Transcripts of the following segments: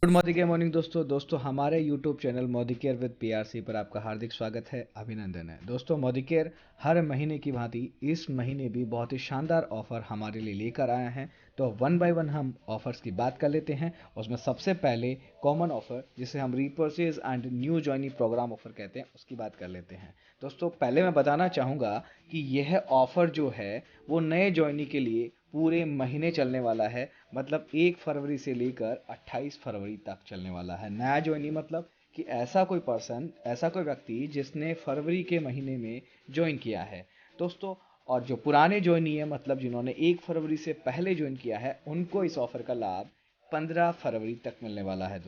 Good morning morning दोस्तों हमारे YouTube channel Modi care with PRC पर आपका हार्दिक स्वागत है, अभिनंदन है। दोस्तों मोदी केयर हर महीने की भांति इस महीने भी बहुत ही शानदार ऑफर हमारे लिए लेकर आया है। तो वन बाय वन हम ऑफर्स की बात कर लेते हैं। उसमें सबसे पहले कॉमन ऑफर, जिसे हम repurchase and new joinee program offer कहते हैं, उसकी बात कर लेते हैं। दोस्तों पहले मैं बताना चाहूँगा कि यह ऑफर जो है वो नए ज्वाइनी के लिए पूरे महीने चलने वाला है। मतलब 1 फरवरी से लेकर 28 फरवरी तक चलने वाला है। नया ज्वाइनी मतलब कि ऐसा कोई व्यक्ति जिसने फरवरी के महीने में ज्वाइन किया है दोस्तों। और जो पुराने ज्वाइनी है, मतलब जिन्होंने 1 फरवरी से पहले ज्वाइन किया है, उनको इस ऑफर का लाभ 15 फरवरी तक मिलने वाला है।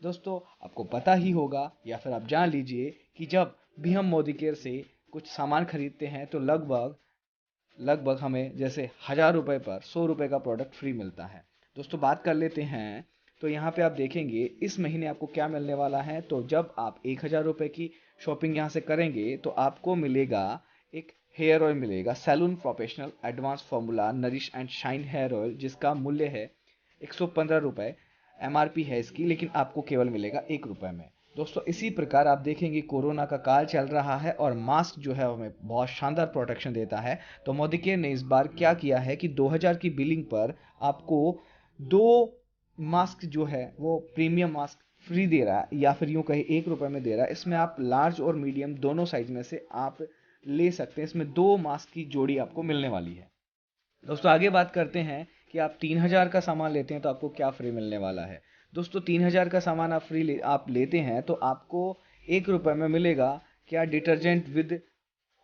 दोस्तों आपको पता ही होगा या फिर आप जान लीजिए कि जब भी हम मोदी केयर से कुछ सामान खरीदते हैं तो लगभग लगभग हमें जैसे 1000 रुपये पर 100 रुपये का प्रोडक्ट फ्री मिलता है। दोस्तों बात कर लेते हैं। तो यहाँ पे आप देखेंगे इस महीने आपको क्या मिलने वाला है। तो जब आप 1000 रुपये की शॉपिंग यहाँ से करेंगे तो आपको मिलेगा एक हेयर ऑयल मिलेगा, salon professional advance formula nourish and shine hair oil, जिसका मूल्य है 115 रुपये। एमआरपी है इसकी, लेकिन आपको केवल मिलेगा 1 रुपये में। दोस्तों इसी प्रकार आप देखेंगे कोरोना का काल चल रहा है और मास्क जो है हमें बहुत शानदार प्रोटेक्शन देता है। तो मोदी केयर ने इस बार क्या किया है कि 2000 की बिलिंग पर आपको दो मास्क जो है वो प्रीमियम मास्क फ्री दे रहा है, या फिर यूं कहे 1 रुपये में दे रहा है। इसमें आप लार्ज और मीडियम दोनों साइज में से आप ले सकते हैं। इसमें दो मास्क की जोड़ी आपको मिलने वाली है। दोस्तों आगे बात करते हैं कि आप 3000 का सामान लेते हैं तो आपको क्या फ्री मिलने वाला है। दोस्तों 3000 का सामान आप लेते हैं तो आपको 1 रुपये में मिलेगा क्या, detergent with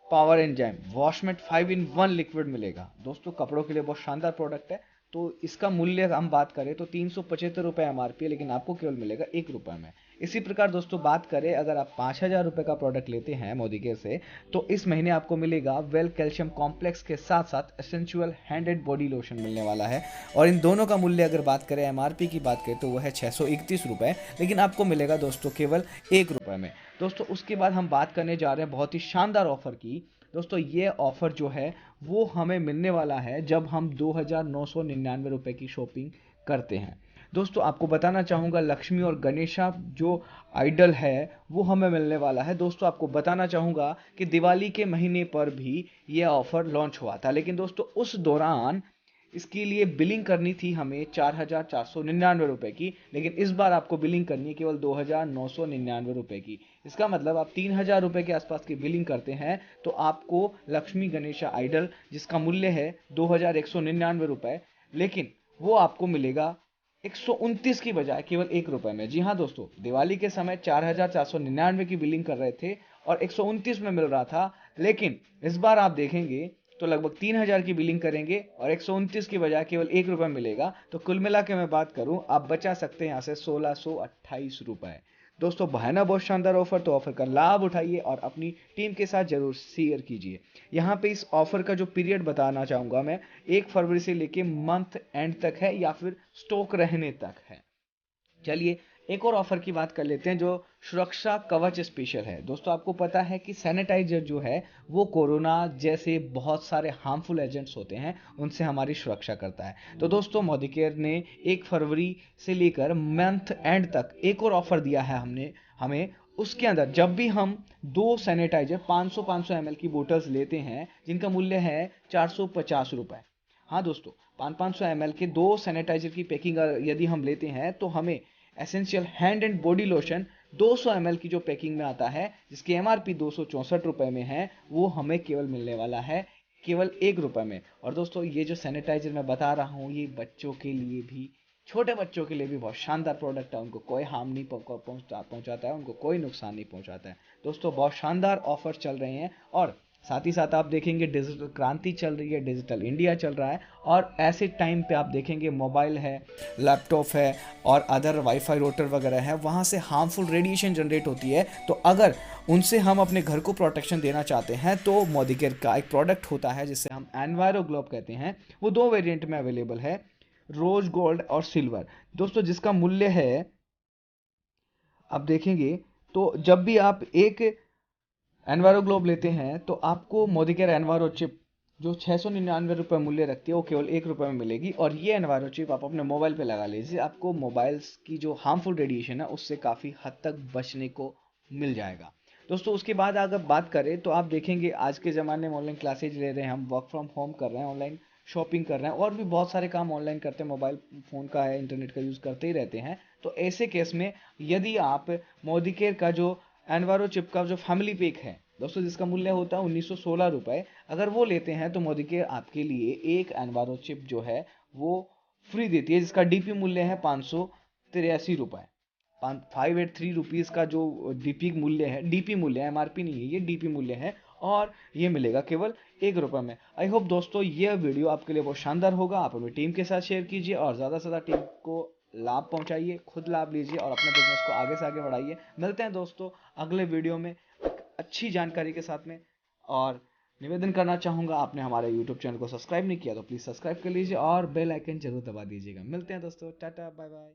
power enzyme Washmate 5 in 1 liquid मिलेगा। दोस्तों कपड़ों के लिए बहुत शानदार प्रोडक्ट है। तो इसका मूल्य हम बात करें तो 375 रुपये एमआरपी है, लेकिन आपको केवल मिलेगा 1 रुपये में। इसी प्रकार दोस्तों बात करें, अगर आप 5000 रुपये का प्रोडक्ट लेते हैं मोदी केयर से तो इस महीने आपको मिलेगा वेल कैल्शियम कॉम्प्लेक्स के साथ साथ essential hand and body lotion मिलने वाला है। और इन दोनों का मूल्य अगर बात करें, एमआरपी की बात करें, तो वह है 631 रुपये, लेकिन आपको मिलेगा दोस्तों केवल 1 रुपये में। दोस्तों उसके बाद हम बात करने जा रहे हैं बहुत ही शानदार ऑफर की। दोस्तों ये ऑफर जो है वो हमें मिलने वाला है जब हम 2999 रुपये की शॉपिंग करते हैं। दोस्तों आपको बताना चाहूँगा लक्ष्मी और गणेशा जो आइडल है वो हमें मिलने वाला है। दोस्तों आपको बताना चाहूँगा कि दिवाली के महीने पर भी ये ऑफर लॉन्च हुआ था, लेकिन दोस्तों उस दौरान इसके लिए बिलिंग करनी थी हमें 4499 रुपये की, लेकिन इस बार आपको बिलिंग करनी है केवल 2999 रुपये की। इसका मतलब आप 3000 रुपये के आसपास की बिलिंग करते हैं तो आपको लक्ष्मी गणेशा आइडल, जिसका मूल्य है 2199 रुपये, लेकिन वो आपको मिलेगा 129 की बजाय केवल 1 रुपये में। जी हाँ दोस्तों, दिवाली के समय 4499 की बिलिंग कर रहे थे और 129 में मिल रहा था, लेकिन इस बार आप देखेंगे तो लगभग 3000 की बिलिंग करेंगे और 129 की बजाय केवल 1 रुपये मिलेगा। तो कुल मिला के मैं बात करूं, आप बचा सकते हैं यहाँ से 1628 रुपये। दोस्तों है ना बहुत शानदार ऑफर। तो ऑफर का लाभ उठाइए और अपनी टीम के साथ जरूर शेयर कीजिए। यहाँ पे इस ऑफर का जो पीरियड बताना चाहूंगा मैं, 1 फरवरी से लेके मंथ एंड तक है या फिर स्टॉक रहने तक है। चलिए एक और ऑफर की बात कर लेते हैं जो सुरक्षा कवच स्पेशल है। दोस्तों आपको पता है कि सैनिटाइजर जो है वो कोरोना जैसे बहुत सारे हार्मफुल एजेंट्स होते हैं उनसे हमारी सुरक्षा करता है। तो दोस्तों मोदी केयर ने 1 फरवरी से लेकर मंथ एंड तक एक और ऑफर दिया है हमने हमें। उसके अंदर जब भी हम दो सैनिटाइजर 500 ml की बोतल्स लेते हैं जिनका मूल्य है 450 रुपये। हाँ दोस्तों, 500 ml के दो सैनिटाइजर की पैकिंग यदि हम लेते हैं तो हमें essential hand and body lotion 200 ml की जो पैकिंग में आता है, जिसकी एमआरपी 264 रुपये में है, वो हमें केवल मिलने वाला है केवल 1 रुपये में। और दोस्तों ये जो सैनिटाइजर मैं बता रहा हूँ ये बच्चों के लिए भी, छोटे बच्चों के लिए भी बहुत शानदार प्रोडक्ट है। उनको कोई हार्म नहीं पहुंचाता है, उनको कोई नुकसान नहीं पहुंचाता है। दोस्तों बहुत शानदार ऑफर चल रहे हैं और साथ ही साथ आप देखेंगे डिजिटल क्रांति चल रही है, डिजिटल इंडिया चल रहा है। और ऐसे टाइम पे आप देखेंगे मोबाइल है, लैपटॉप है और अदर वाईफाई राउटर वगैरह है, वहाँ से हार्मफुल रेडिएशन जनरेट होती है। तो अगर उनसे हम अपने घर को प्रोटेक्शन देना चाहते हैं तो मोदी केयर का एक प्रोडक्ट होता है जिसे हम एनवायरो ग्लोब कहते हैं। वो दो वेरिएंट में अवेलेबल है, रोज गोल्ड और सिल्वर। दोस्तों जिसका मूल्य है, आप देखेंगे तो जब भी आप एक एनवायरो ग्लोब लेते हैं तो आपको मोदी केयर एनवायरो चिप जो 699 रुपये मूल्य रखती है वो केवल 1 रुपये में मिलेगी। और ये एनवायरो चिप आप अपने मोबाइल पे लगा लीजिए, आपको मोबाइल्स की जो हार्मफुल रेडिएशन है उससे काफ़ी हद तक बचने को मिल जाएगा। दोस्तों उसके बाद अगर बात करें तो आप देखेंगे आज के ज़माने में ऑनलाइन क्लासेज ले रहे हैं, हम वर्क फ्रॉम होम कर रहे हैं, ऑनलाइन शॉपिंग कर रहे हैं, और भी बहुत सारे काम ऑनलाइन करते हैं, मोबाइल फ़ोन का है, इंटरनेट का यूज़ करते ही रहते हैं। तो ऐसे केस में यदि आप मोदी केयर का जो एनवायरो चिप का जो फैमिली पैक है दोस्तों, जिसका मूल्य होता है 1916 रुपये, अगर वो लेते हैं तो मोदी केयर आपके लिए एक एनवायरो चिप जो है वो फ्री देती है, जिसका डीपी मूल्य है 583 रुपये। 583 रुपीज़ का जो डीपी मूल्य है, डीपी मूल्य है, एमआरपी नहीं है, ये डीपी मूल्य है, और ये मिलेगा केवल 1 रुपये में। आई होप दोस्तों ये वीडियो आपके लिए बहुत शानदार होगा। आप अपनी टीम के साथ शेयर कीजिए और ज़्यादा से ज़्यादा टीम को लाभ पहुंचाइए, खुद लाभ लीजिए और अपने बिजनेस को आगे से आगे बढ़ाइए। मिलते हैं दोस्तों अगले वीडियो में एक अच्छी जानकारी के साथ में। और निवेदन करना चाहूँगा, आपने हमारे यूट्यूब चैनल को सब्सक्राइब नहीं किया तो प्लीज़ सब्सक्राइब कर लीजिए और बेल आइकन जरूर दबा दीजिएगा। मिलते हैं दोस्तों, टाटा बाय बाय।